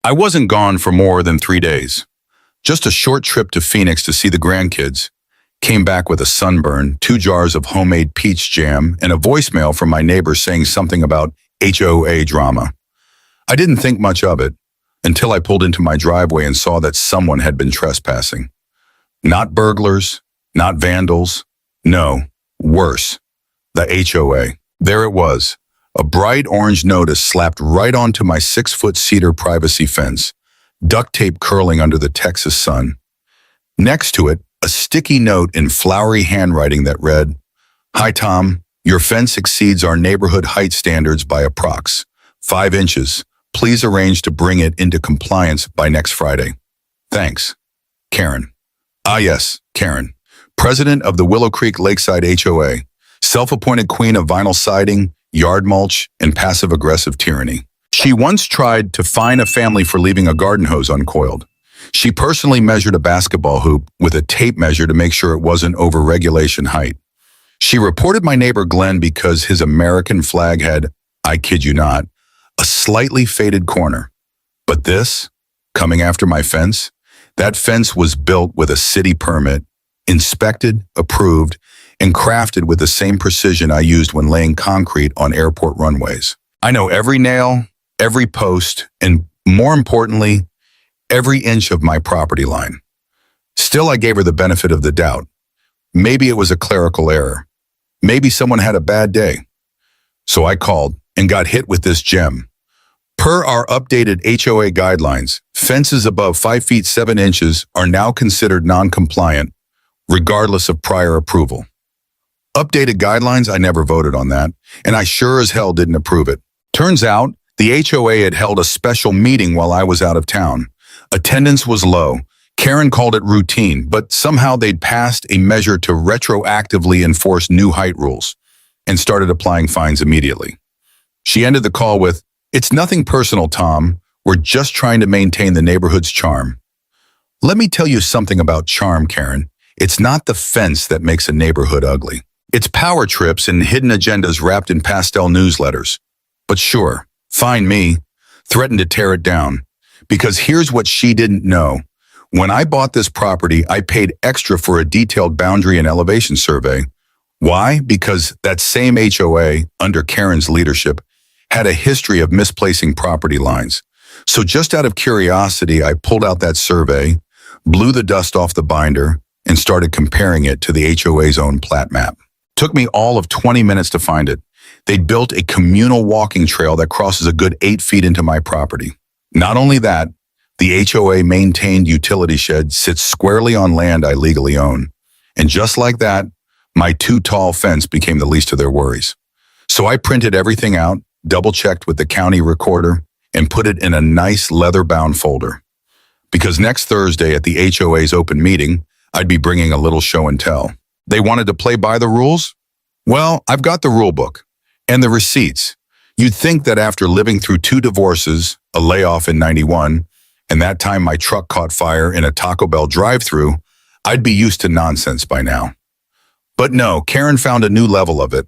I wasn't gone for more than 3 days. Just a short trip to Phoenix to see the grandkids. Came back with a sunburn, 2 jars of homemade peach jam, and a voicemail from my neighbor saying something about HOA drama. I didn't think much of it until I pulled into my driveway and saw that someone had been trespassing. Not burglars, not vandals. No, worse, the HOA. There it was, a bright orange notice slapped right onto my 6-foot cedar privacy fence, duct tape curling under the Texas sun. Next to it, a sticky note in flowery handwriting that read, "Hi Tom, your fence exceeds our neighborhood height standards by approx. 5 inches. Please arrange to bring it into compliance by next Friday. Thanks, Karen." Ah yes, Karen, president of the Willow Creek Lakeside HOA, self-appointed queen of vinyl siding, yard mulch, and passive-aggressive tyranny. She once tried to fine a family for leaving a garden hose uncoiled. She personally measured a basketball hoop with a tape measure to make sure it wasn't over regulation height. She reported my neighbor Glenn because his American flag had, I kid you not, a slightly faded corner. But this, coming after my fence, that fence was built with a city permit, inspected, approved, and crafted with the same precision I used when laying concrete on airport runways. I know every nail, every post, and more importantly, every inch of my property line. Still, I gave her the benefit of the doubt. Maybe it was a clerical error. Maybe someone had a bad day. So I called and got hit with this gem. Per our updated HOA guidelines, fences above 5 feet 7 inches are now considered non-compliant, regardless of prior approval. Updated guidelines, I never voted on that, and I sure as hell didn't approve it. Turns out, the HOA had held a special meeting while I was out of town. Attendance was low. Karen called it routine, but somehow they'd passed a measure to retroactively enforce new height rules and started applying fines immediately. She ended the call with, "It's nothing personal, Tom. We're just trying to maintain the neighborhood's charm." Let me tell you something about charm, Karen. It's not the fence that makes a neighborhood ugly. It's power trips and hidden agendas wrapped in pastel newsletters. But sure, fine me, threaten to tear it down. Because here's what she didn't know. When I bought this property, I paid extra for a detailed boundary and elevation survey. Why? Because that same HOA, under Karen's leadership, had a history of misplacing property lines. So just out of curiosity, I pulled out that survey, blew the dust off the binder, and started comparing it to the HOA's own plat map. Took me all of 20 minutes to find it. They'd built a communal walking trail that crosses a good 8 feet into my property. Not only that, the HOA-maintained utility shed sits squarely on land I legally own. And just like that, my too-tall fence became the least of their worries. So I printed everything out, double-checked with the county recorder, and put it in a nice leather-bound folder. Because next Thursday at the HOA's open meeting, I'd be bringing a little show and tell. They wanted to play by the rules? Well, I've got the rule book and the receipts. You'd think that after living through 2 divorces, a layoff in '91, and that time my truck caught fire in a Taco Bell drive-thru, I'd be used to nonsense by now. But no, Karen found a new level of it.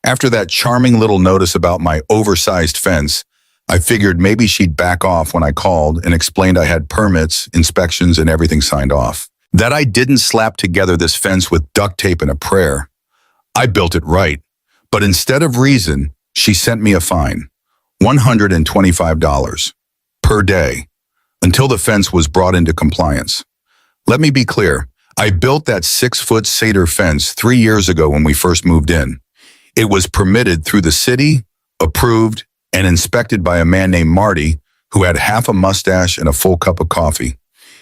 After that charming little notice about my oversized fence, I figured maybe she'd back off when I called and explained I had permits, inspections, and everything signed off. That I didn't slap together this fence with duct tape and a prayer. I built it right. But instead of reason, she sent me a fine, $125 per day, until the fence was brought into compliance. Let me be clear, I built that 6-foot cedar fence 3 years ago when we first moved in. It was permitted through the city, approved, and inspected by a man named Marty, who had half a mustache and a full cup of coffee.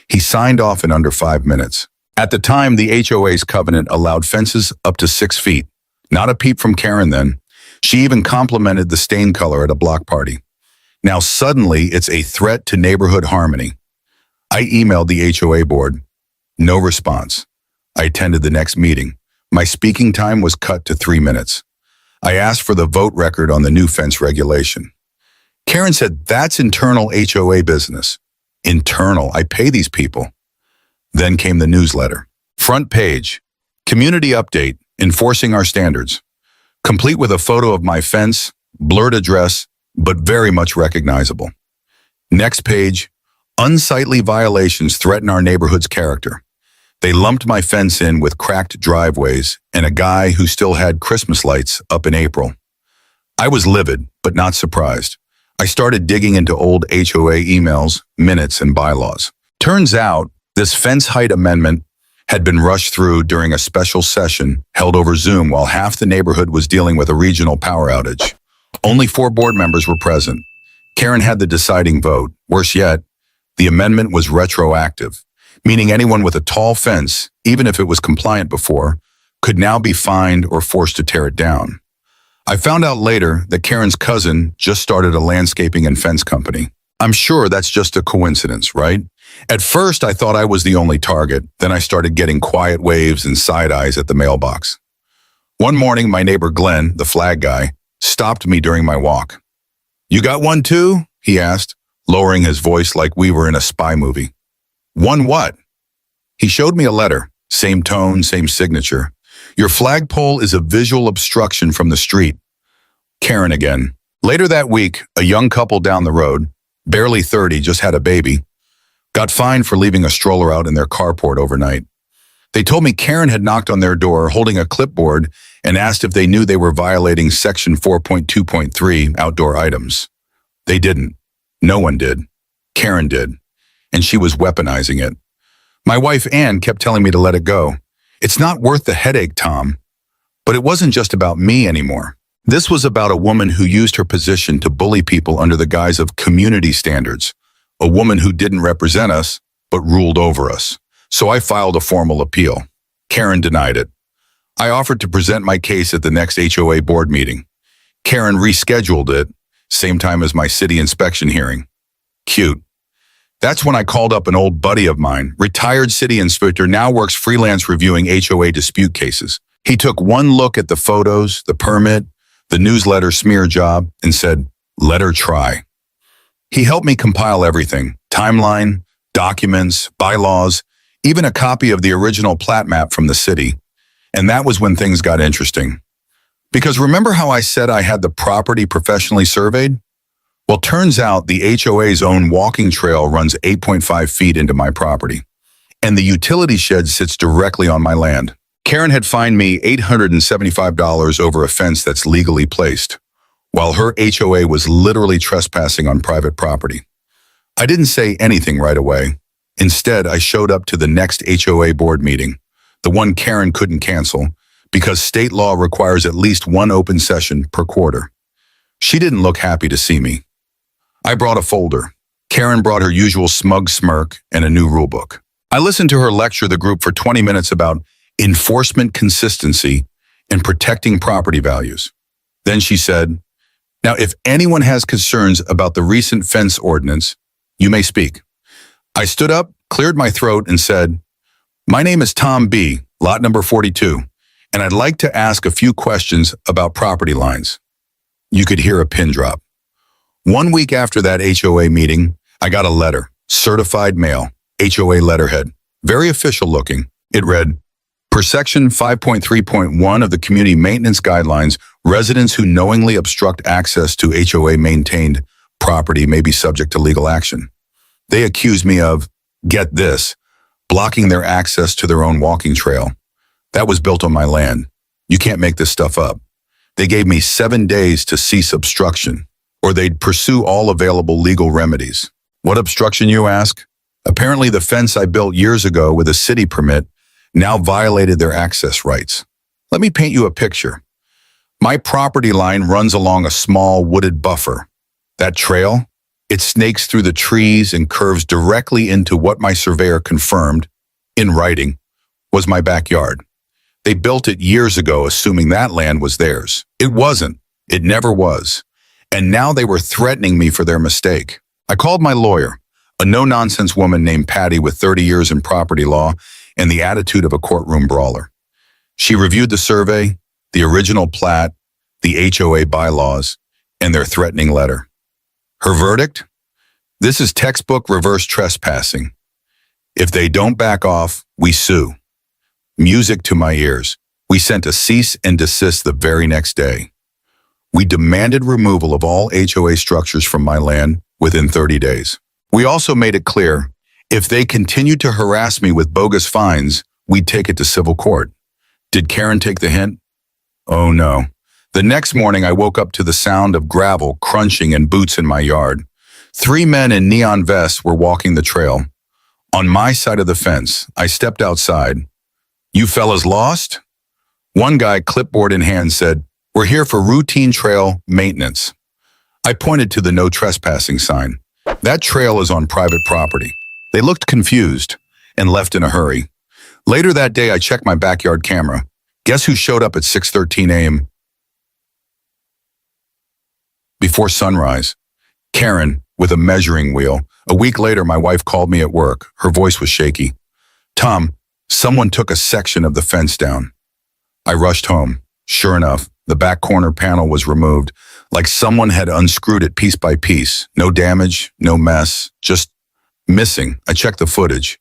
He signed off in under 5 minutes. At the time, the HOA's covenant allowed fences up to 6 feet. Not a peep from Karen then. She even complimented the stain color at a block party. Now suddenly, it's a threat to neighborhood harmony. I emailed the HOA board. No response. I attended the next meeting. My speaking time was cut to 3 minutes. I asked for the vote record on the new fence regulation. Karen said, "That's internal HOA business." Internal, I pay these people. Then came the newsletter. Front page, community update, enforcing our standards. Complete with a photo of my fence, blurred address, but very much recognizable. Next page, unsightly violations threaten our neighborhood's character. They lumped my fence in with cracked driveways and a guy who still had Christmas lights up in April. I was livid, but not surprised. I started digging into old HOA emails, minutes, and bylaws. Turns out, this fence height amendment had been rushed through during a special session held over Zoom while half the neighborhood was dealing with a regional power outage. Only 4 board members were present. Karen had the deciding vote. Worse yet, the amendment was retroactive, meaning anyone with a tall fence, even if it was compliant before, could now be fined or forced to tear it down. I found out later that Karen's cousin just started a landscaping and fence company. I'm sure that's just a coincidence, right? At first, I thought I was the only target. Then I started getting quiet waves and side eyes at the mailbox. One morning, my neighbor Glenn, the flag guy, stopped me during my walk. "You got one too?" he asked, lowering his voice like we were in a spy movie. "One what?" He showed me a letter, same tone, same signature. "Your flagpole is a visual obstruction from the street." Karen again. Later that week, a young couple down the road, barely 30, just had a baby, got fined for leaving a stroller out in their carport overnight. They told me Karen had knocked on their door holding a clipboard and asked if they knew they were violating Section 4.2.3 outdoor items. They didn't. No one did. Karen did. And she was weaponizing it. My wife Ann kept telling me to let it go. "It's not worth the headache, Tom." But it wasn't just about me anymore. This was about a woman who used her position to bully people under the guise of community standards. A woman who didn't represent us, but ruled over us. So I filed a formal appeal. Karen denied it. I offered to present my case at the next HOA board meeting. Karen rescheduled it, same time as my city inspection hearing. Cute. That's when I called up an old buddy of mine, retired city inspector, now works freelance reviewing HOA dispute cases. He took one look at the photos, the permit, the newsletter smear job, and said, "Let her try." He helped me compile everything: timeline, documents, bylaws, even a copy of the original plat map from the city. And that was when things got interesting. Because remember how I said I had the property professionally surveyed? Well, turns out the HOA's own walking trail runs 8.5 feet into my property, and the utility shed sits directly on my land. Karen had fined me $875 over a fence that's legally placed, while her HOA was literally trespassing on private property. I didn't say anything right away. Instead, I showed up to the next HOA board meeting, the one Karen couldn't cancel, because state law requires at least one open session per quarter. She didn't look happy to see me. I brought a folder. Karen brought her usual smug smirk and a new rulebook. I listened to her lecture the group for 20 minutes about enforcement consistency and protecting property values. Then she said, "Now, if anyone has concerns about the recent fence ordinance, you may speak." I stood up, cleared my throat, and said, "My name is Tom B., lot number 42, and I'd like to ask a few questions about property lines." You could hear a pin drop. 1 week after that HOA meeting, I got a letter, certified mail, HOA letterhead, very official looking. It read, "Per section 5.3.1 of the Community Maintenance Guidelines, residents who knowingly obstruct access to HOA-maintained property may be subject to legal action." They accused me of, get this, blocking their access to their own walking trail. That was built on my land. You can't make this stuff up. They gave me 7 days to cease obstruction, or they'd pursue all available legal remedies. What obstruction, you ask? Apparently the fence I built years ago with a city permit now violated their access rights. Let me paint you a picture. My property line runs along a small wooded buffer. That trail, it snakes through the trees and curves directly into what my surveyor confirmed, in writing, was my backyard. They built it years ago assuming that land was theirs. It wasn't. It never was. And now they were threatening me for their mistake. I called my lawyer, a no-nonsense woman named Patty with 30 years in property law and the attitude of a courtroom brawler. She reviewed the survey, the original plat, the HOA bylaws, and their threatening letter. Her verdict? This is textbook reverse trespassing. If they don't back off, we sue. Music to my ears. We sent a cease and desist the very next day. We demanded removal of all HOA structures from my land within 30 days. We also made it clear, if they continued to harass me with bogus fines, we'd take it to civil court. Did Karen take the hint? Oh no. The next morning I woke up to the sound of gravel crunching and boots in my yard. 3 men in neon vests were walking the trail. On my side of the fence, I stepped outside. You fellas lost? One guy, clipboard in hand, said, "We're here for routine trail maintenance." I pointed to the no trespassing sign. That trail is on private property. They looked confused and left in a hurry. Later that day, I checked my backyard camera. Guess who showed up at 6:13 a.m.? Before sunrise? Karen, with a measuring wheel. A week later, my wife called me at work. Her voice was shaky. "Tom, someone took a section of the fence down." I rushed home. Sure enough, the back corner panel was removed, like someone had unscrewed it piece by piece. No damage, no mess, just missing. I checked the footage.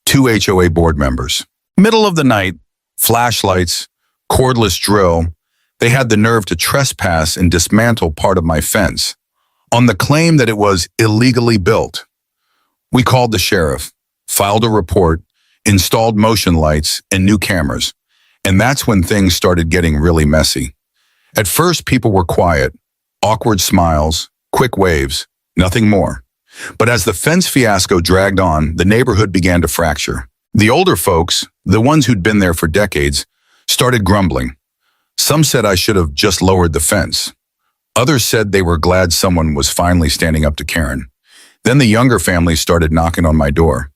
2 HOA board members. Middle of the night, flashlights, cordless drill. They had the nerve to trespass and dismantle part of my fence on the claim that it was illegally built. We called the sheriff, filed a report, installed motion lights and new cameras. And that's when things started getting really messy. At first, people were quiet, awkward smiles, quick waves, nothing more. But as the fence fiasco dragged on, the neighborhood began to fracture. The older folks, the ones who'd been there for decades, started grumbling. Some said I should have just lowered the fence. Others said they were glad someone was finally standing up to Karen. Then the younger families started knocking on my door.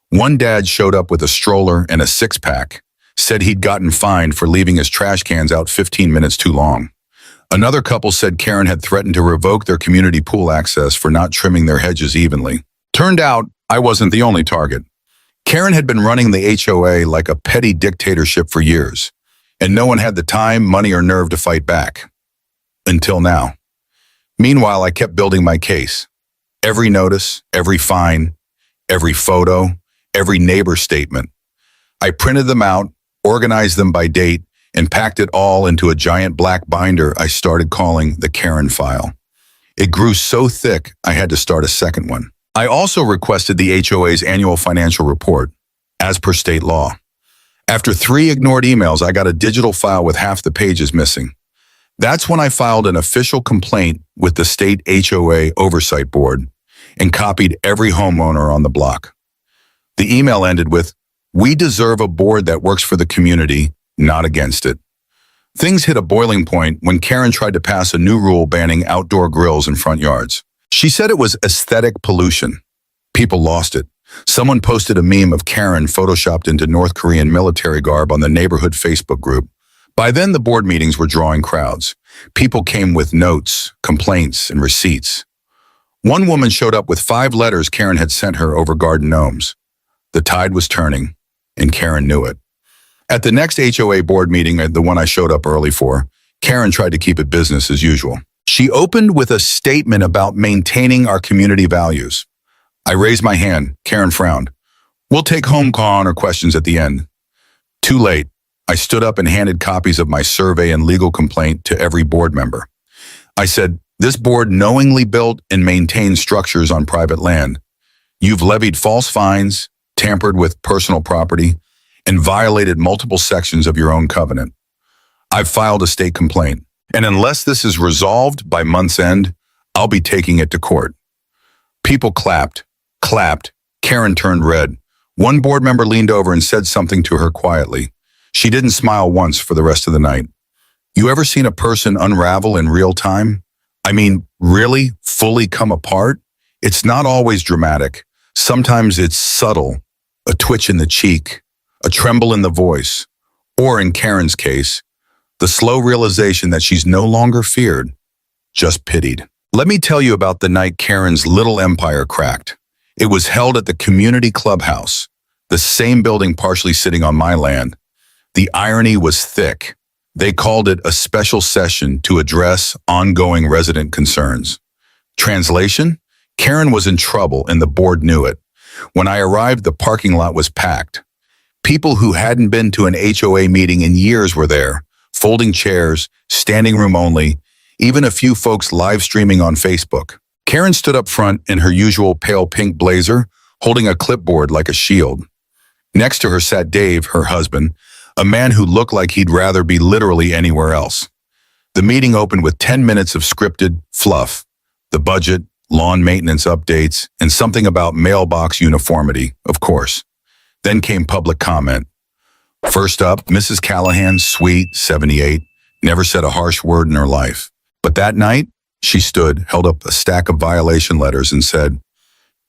One dad showed up with a stroller and a six-pack, said he'd gotten fined for leaving his trash cans out 15 minutes too long. Another couple said Karen had threatened to revoke their community pool access for not trimming their hedges evenly. Turned out, I wasn't the only target. Karen had been running the HOA like a petty dictatorship for years, and no one had the time, money, or nerve to fight back. Until now. Meanwhile, I kept building my case. Every notice, every fine, every photo, every neighbor statement. I printed them out, organized them by date, and packed it all into a giant black binder I started calling the Karen file. It grew so thick, I had to start a second one. I also requested the HOA's annual financial report, as per state law. After 3 ignored emails, I got a digital file with half the pages missing. That's when I filed an official complaint with the state HOA Oversight Board and copied every homeowner on the block. The email ended with, "We deserve a board that works for the community, not against it." Things hit a boiling point when Karen tried to pass a new rule banning outdoor grills in front yards. She said it was aesthetic pollution. People lost it. Someone posted a meme of Karen photoshopped into North Korean military garb on the neighborhood Facebook group. By then, the board meetings were drawing crowds. People came with notes, complaints, and receipts. One woman showed up with 5 letters Karen had sent her over garden gnomes. The tide was turning, and Karen knew it. At the next HOA board meeting, the one I showed up early for, Karen tried to keep it business as usual. She opened with a statement about maintaining our community values. I raised my hand. Karen frowned. "We'll take home call or questions at the end." Too late. I stood up and handed copies of my survey and legal complaint to every board member. I said, "This board knowingly built and maintained structures on private land. You've levied false fines, tampered with personal property, and violated multiple sections of your own covenant. I've filed a state complaint, and unless this is resolved by month's end, I'll be taking it to court." People clapped. Karen turned red. One board member leaned over and said something to her quietly. She didn't smile once for the rest of the night. You ever seen a person unravel in real time? I mean, really, fully come apart? It's not always dramatic. Sometimes it's subtle, a twitch in the cheek, a tremble in the voice, or in Karen's case, the slow realization that she's no longer feared, just pitied. Let me tell you about the night Karen's little empire cracked. It was held at the community clubhouse, the same building partially sitting on my land. The irony was thick. They called it a special session to address ongoing resident concerns. Translation? Karen was in trouble and the board knew it. When I arrived, the parking lot was packed. People who hadn't been to an HOA meeting in years were there, folding chairs, standing room only, even a few folks live streaming on Facebook. Karen stood up front in her usual pale pink blazer, holding a clipboard like a shield. Next to her sat Dave, her husband, a man who looked like he'd rather be literally anywhere else. The meeting opened with 10 minutes of scripted fluff, the budget, lawn maintenance updates, and something about mailbox uniformity, of course. Then came public comment. First up, Mrs. Callahan, sweet, 78, never said a harsh word in her life. But that night, she stood, held up a stack of violation letters and said,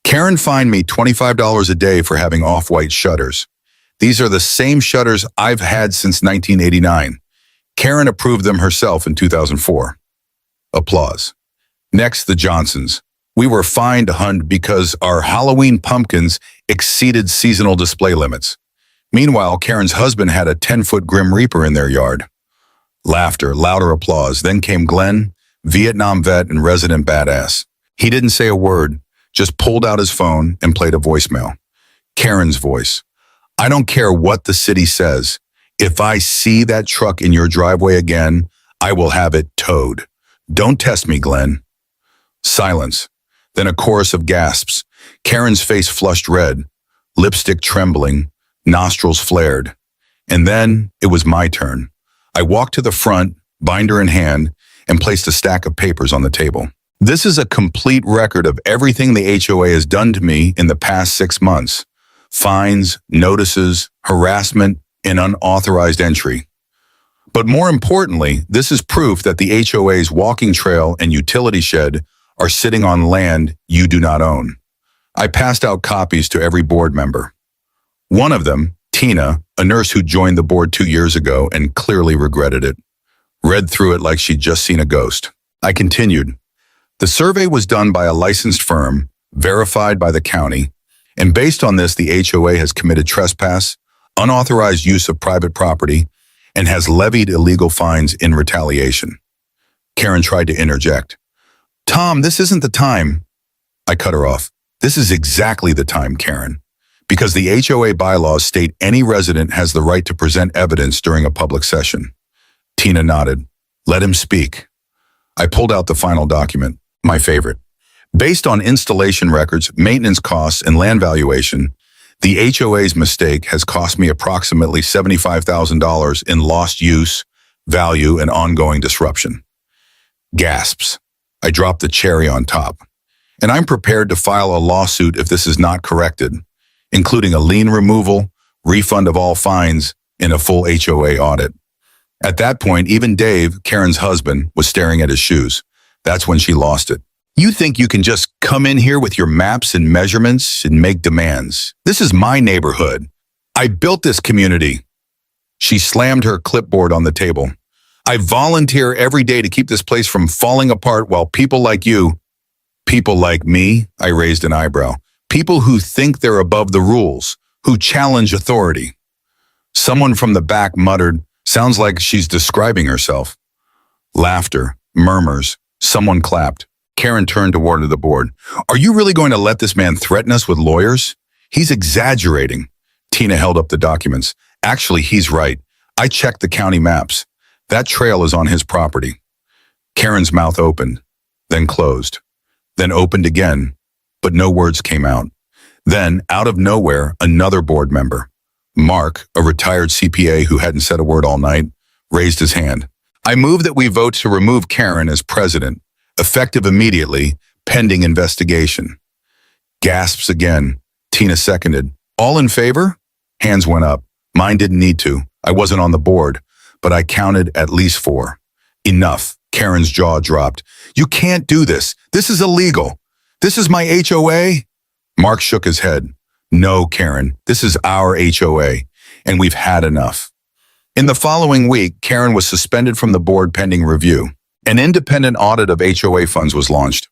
Karen fined me $25 a day for having off-white shutters. These are the same shutters I've had since 1989. Karen approved them herself in 2004. Applause. Next, the Johnsons. We were fined $100 because our Halloween pumpkins exceeded seasonal display limits. Meanwhile, Karen's husband had a 10-foot Grim Reaper in their yard. Laughter, louder applause. Then came Glenn, Vietnam vet and resident badass. He didn't say a word, just pulled out his phone and played a voicemail. Karen's voice. I don't care what the city says. If I see that truck in your driveway again, I will have it towed. Don't test me, Glenn. Silence. Then a chorus of gasps. Karen's face flushed red, lipstick trembling, nostrils flared. And then it was my turn. I walked to the front, binder in hand, and placed a stack of papers on the table. This is a complete record of everything the HOA has done to me in the past 6 months. Fines, notices, harassment, and unauthorized entry. But more importantly, this is proof that the HOA's walking trail and utility shed are sitting on land you do not own. I passed out copies to every board member. One of them, Tina, a nurse who joined the board 2 years ago and clearly regretted it, read through it like she'd just seen a ghost. I continued. The survey was done by a licensed firm, verified by the county, and based on this, the HOA has committed trespass, unauthorized use of private property, and has levied illegal fines in retaliation. Karen tried to interject. Tom, this isn't the time. I cut her off. This is exactly the time, Karen, because the HOA bylaws state any resident has the right to present evidence during a public session. Tina nodded. Let him speak. I pulled out the final document, my favorite. Based on installation records, maintenance costs, and land valuation, the HOA's mistake has cost me approximately $75,000 in lost use, value, and ongoing disruption. Gasps. I dropped the cherry on top. And I'm prepared to file a lawsuit if this is not corrected, including a lien removal, refund of all fines, and a full HOA audit. At that point, even Dave, Karen's husband, was staring at his shoes. That's when she lost it. You think you can just come in here with your maps and measurements and make demands? This is my neighborhood. I built this community. She slammed her clipboard on the table. I volunteer every day to keep this place from falling apart while people like you, people like me, I raised an eyebrow, people who think they're above the rules, who challenge authority. Someone from the back muttered, sounds like she's describing herself. Laughter, murmurs, someone clapped. Karen turned toward the board. Are you really going to let this man threaten us with lawyers? He's exaggerating. Tina held up the documents. Actually, he's right. I checked the county maps. That trail is on his property. Karen's mouth opened, then closed, then opened again, but no words came out. Then, out of nowhere, another board member, Mark, a retired CPA who hadn't said a word all night, raised his hand. I move that we vote to remove Karen as president, effective immediately, pending investigation. Gasps again. Tina seconded. All in favor? Hands went up. Mine didn't need to. I wasn't on the board, but I counted at least 4. Enough. Karen's jaw dropped. You can't do this. This is illegal. This is my HOA. Mark shook his head. No, Karen, this is our HOA, and we've had enough. In the following week, Karen was suspended from the board pending review. An independent audit of HOA funds was launched.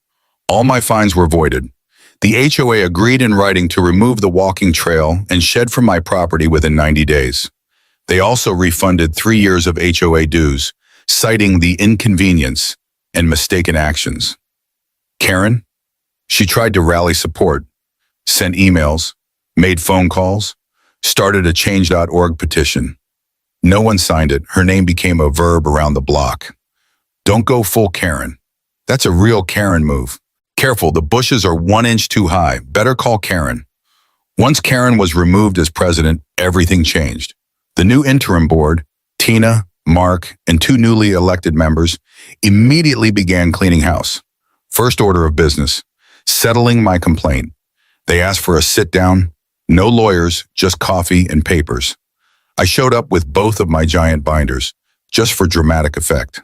All my fines were voided. The HOA agreed in writing to remove the walking trail and shed from my property within 90 days. They also refunded 3 years of HOA dues, citing the inconvenience and mistaken actions. Karen? She tried to rally support, sent emails, made phone calls, started a change.org petition. No one signed it. Her name became a verb around the block. Don't go full Karen. That's a real Karen move. Careful, the bushes are 1 inch too high. Better call Karen. Once Karen was removed as president, everything changed. The new interim board, Tina, Mark, and 2 newly elected members, immediately began cleaning house. First order of business, settling my complaint. They asked for a sit-down, no lawyers, just coffee and papers. I showed up with both of my giant binders, just for dramatic effect.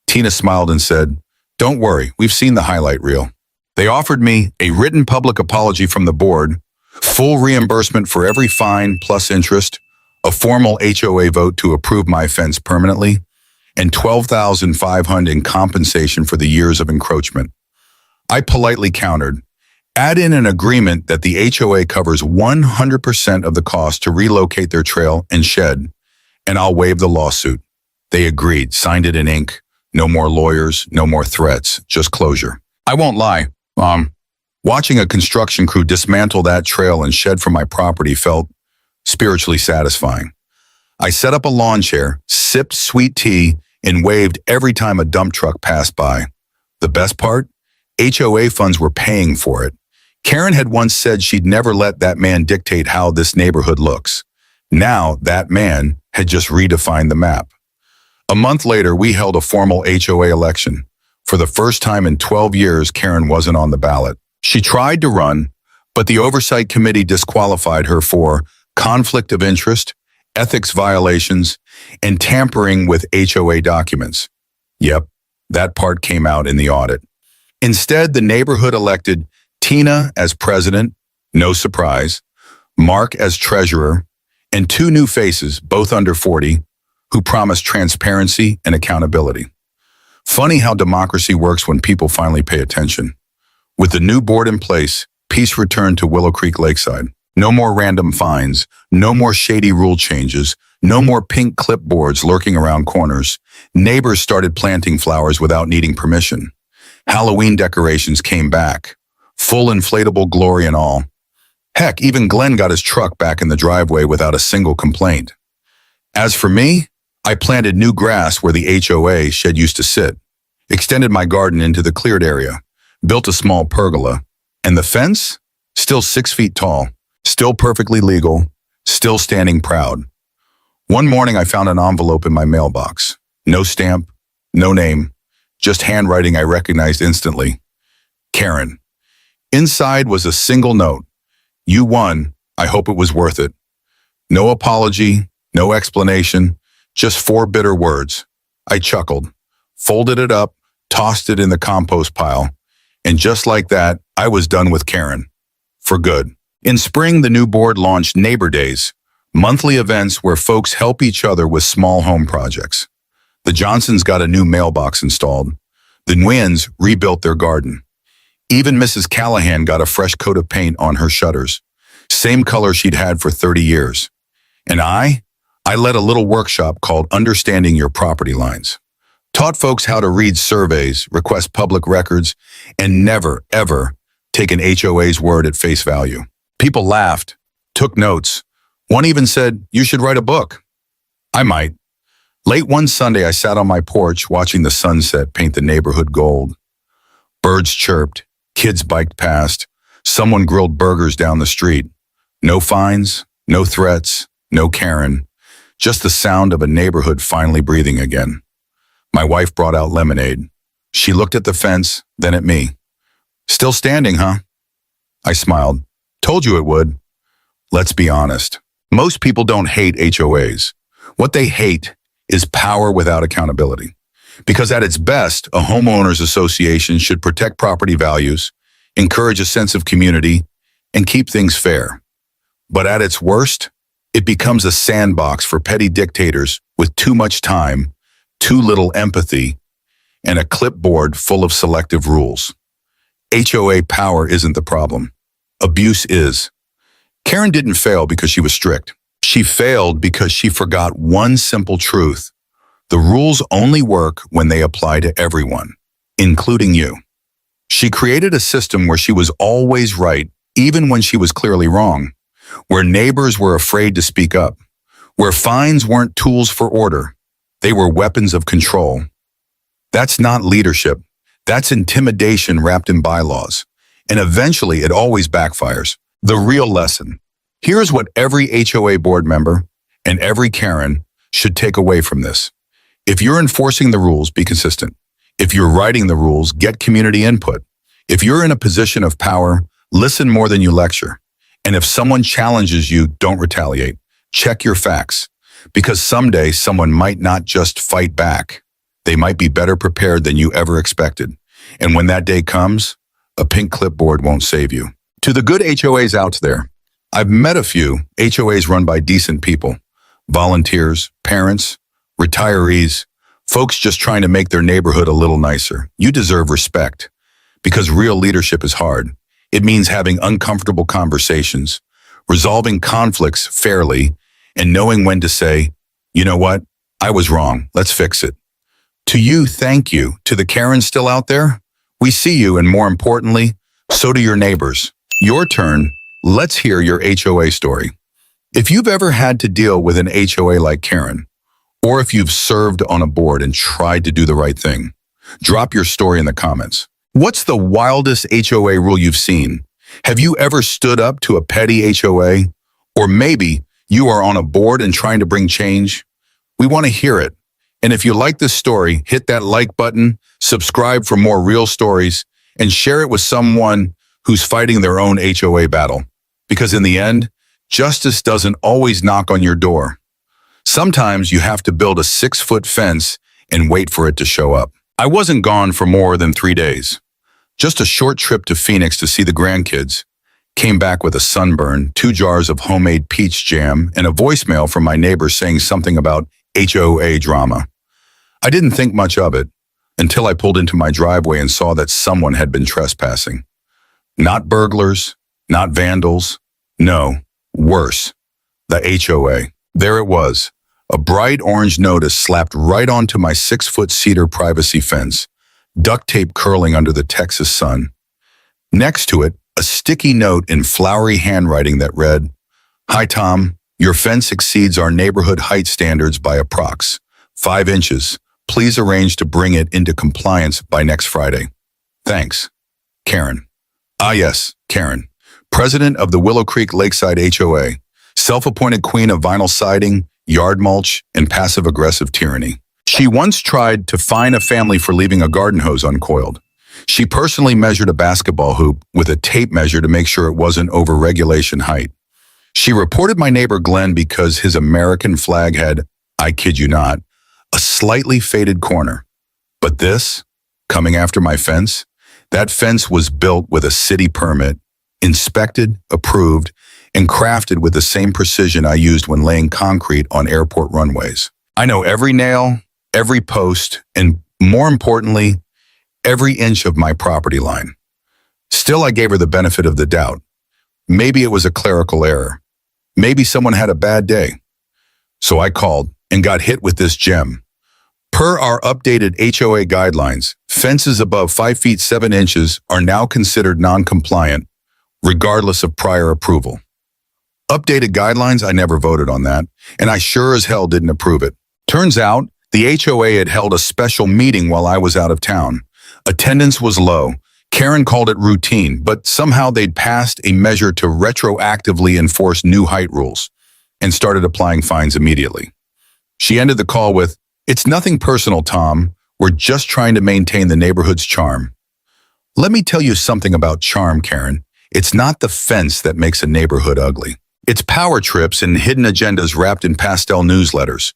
Tina smiled and said, "Don't worry, we've seen the highlight reel." They offered me a written public apology from the board, full reimbursement for every fine plus interest, a formal HOA vote to approve my fence permanently, and $12,500 in compensation for the years of encroachment. I politely countered, add in an agreement that the HOA covers 100% of the cost to relocate their trail and shed, and I'll waive the lawsuit. They agreed, signed it in ink. No more lawyers, no more threats, just closure. I won't lie, watching a construction crew dismantle that trail and shed from my property felt spiritually satisfying. I set up a lawn chair, sipped sweet tea, and waved every time a dump truck passed by. The best part? HOA funds were paying for it. Karen had once said she'd never let that man dictate how this neighborhood looks. Now, that man had just redefined the map. A month later, we held a formal HOA election. For the first time in 12 years, Karen wasn't on the ballot. She tried to run, but the oversight committee disqualified her for conflict of interest, ethics violations, and tampering with HOA documents. Yep, that part came out in the audit. Instead, the neighborhood elected Tina as president, no surprise, Mark as treasurer, and 2 new faces, both under 40, who promised transparency and accountability. Funny how democracy works when people finally pay attention. With the new board in place, peace returned to Willow Creek Lakeside. No more random fines, no more shady rule changes, no more pink clipboards lurking around corners. Neighbors started planting flowers without needing permission. Halloween decorations came back, full inflatable glory and all. Heck, even Glenn got his truck back in the driveway without a single complaint. As for me, I planted new grass where the HOA shed used to sit, extended my garden into the cleared area, built a small pergola, and the fence? Still 6 feet tall, still perfectly legal, still standing proud. One morning I found an envelope in my mailbox. No stamp, no name, just handwriting I recognized instantly. Karen. Inside was a single note. You won. I hope it was worth it. No apology, no explanation, just 4 bitter words. I chuckled, folded it up, tossed it in the compost pile, and just like that, I was done with Karen. For good. In spring, the new board launched Neighbor Days, monthly events where folks help each other with small home projects. The Johnsons got a new mailbox installed. The Nguyen's rebuilt their garden. Even Mrs. Callahan got a fresh coat of paint on her shutters, same color she'd had for 30 years. And I led a little workshop called Understanding Your Property Lines. Taught folks how to read surveys, request public records, and never, ever take an HOA's word at face value. People laughed, took notes. One even said, "You should write a book." I might. Late one Sunday, I sat on my porch watching the sunset paint the neighborhood gold. Birds chirped, kids biked past, someone grilled burgers down the street. No fines, no threats, no Karen, just the sound of a neighborhood finally breathing again. My wife brought out lemonade. She looked at the fence, then at me. "Still standing, huh?" I smiled. "Told you it would." Let's be honest. Most people don't hate HOAs. What they hate is power without accountability. Because at its best, a homeowners association should protect property values, encourage a sense of community, and keep things fair. But at its worst, it becomes a sandbox for petty dictators with too much time, too little empathy, and a clipboard full of selective rules. HOA power isn't the problem. Abuse is. Karen didn't fail because she was strict. She failed because she forgot one simple truth. The rules only work when they apply to everyone, including you. She created a system where she was always right, even when she was clearly wrong, where neighbors were afraid to speak up, where fines weren't tools for order, they were weapons of control. That's not leadership. That's intimidation wrapped in bylaws. And eventually, it always backfires. The real lesson. Here's what every HOA board member and every Karen should take away from this. If you're enforcing the rules, be consistent. If you're writing the rules, get community input. If you're in a position of power, listen more than you lecture. And if someone challenges you, don't retaliate. Check your facts. Because someday someone might not just fight back. They might be better prepared than you ever expected. And when that day comes, a pink clipboard won't save you. To the good HOAs out there, I've met a few HOAs run by decent people. Volunteers, parents, retirees, folks just trying to make their neighborhood a little nicer. You deserve respect. Because real leadership is hard. It means having uncomfortable conversations, resolving conflicts fairly, and knowing when to say, you know what, I was wrong, let's fix it. To you, thank you. To the Karens still out there, we see you, and more importantly, so do your neighbors. Your turn, let's hear your HOA story. If you've ever had to deal with an HOA like Karen, or if you've served on a board and tried to do the right thing, drop your story in the comments. What's the wildest HOA rule you've seen? Have you ever stood up to a petty HOA? Or maybe you are on a board and trying to bring change? We want to hear it. And if you like this story, hit that like button, subscribe for more real stories, and share it with someone who's fighting their own HOA battle. Because in the end, justice doesn't always knock on your door. Sometimes you have to build a 6-foot fence and wait for it to show up. I wasn't gone for more than 3 days. Just a short trip to Phoenix to see the grandkids. Came back with a sunburn, 2 jars of homemade peach jam, and a voicemail from my neighbor saying something about HOA drama. I didn't think much of it until I pulled into my driveway and saw that someone had been trespassing. Not burglars, not vandals. No, worse, the HOA. There it was, a bright orange notice slapped right onto my 6-foot cedar privacy fence, duct tape curling under the Texas sun. Next to it, a sticky note in flowery handwriting that read, "Hi Tom, your fence exceeds our neighborhood height standards by approx. 5 inches. Please arrange to bring it into compliance by next Friday. Thanks, Karen." Ah yes, Karen, president of the Willow Creek Lakeside HOA, self-appointed queen of vinyl siding, yard mulch, and passive-aggressive tyranny. She once tried to fine a family for leaving a garden hose uncoiled. She personally measured a basketball hoop with a tape measure to make sure it wasn't over regulation height. She reported my neighbor Glenn because his American flag had, I kid you not, a slightly faded corner. But this, coming after my fence, that fence was built with a city permit, inspected, approved, and crafted with the same precision I used when laying concrete on airport runways. I know every nail, every post, and more importantly, every inch of my property line. Still, I gave her the benefit of the doubt. Maybe it was a clerical error. Maybe someone had a bad day. So I called and got hit with this gem. Per our updated HOA guidelines, fences above 5 feet 7 inches are now considered non-compliant, regardless of prior approval. Updated guidelines, I never voted on that, and I sure as hell didn't approve it. Turns out, the HOA had held a special meeting while I was out of town. Attendance was low. Karen called it routine, but somehow they'd passed a measure to retroactively enforce new height rules and started applying fines immediately. She ended the call with, "It's nothing personal, Tom. We're just trying to maintain the neighborhood's charm." Let me tell you something about charm, Karen. It's not the fence that makes a neighborhood ugly. It's power trips and hidden agendas wrapped in pastel newsletters.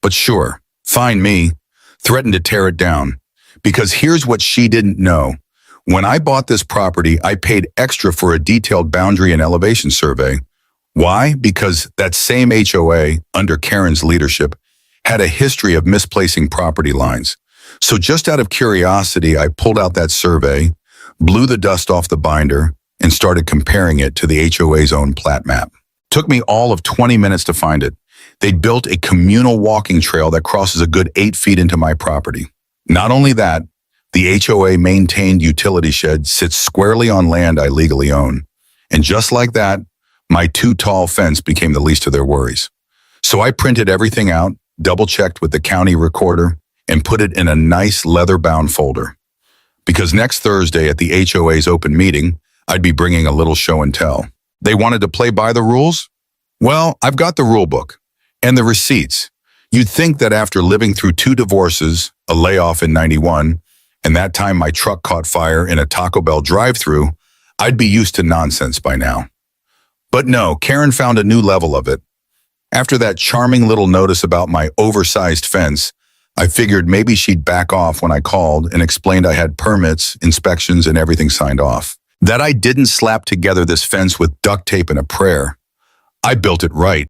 But sure, fine me, threaten to tear it down. Because here's what she didn't know. When I bought this property, I paid extra for a detailed boundary and elevation survey. Why? Because that same HOA, under Karen's leadership, had a history of misplacing property lines. So just out of curiosity, I pulled out that survey, blew the dust off the binder, and started comparing it to the HOA's own plat map. Took me all of 20 minutes to find it. They'd built a communal walking trail that crosses a good 8 feet into my property. Not only that, the HOA-maintained utility shed sits squarely on land I legally own. And just like that, my too-tall fence became the least of their worries. So I printed everything out, double-checked with the county recorder, and put it in a nice leather-bound folder. because next Thursday at the HOA's open meeting, I'd be bringing a little show and tell. They wanted to play by the rules? Well, I've got the rule book and the receipts. You'd think that after living through 2 divorces, a layoff in '91, and that time my truck caught fire in a Taco Bell drive-thru, I'd be used to nonsense by now. But no, Karen found a new level of it. After that charming little notice about my oversized fence, I figured maybe she'd back off when I called and explained I had permits, inspections, and everything signed off. That I didn't slap together this fence with duct tape and a prayer. I built it right.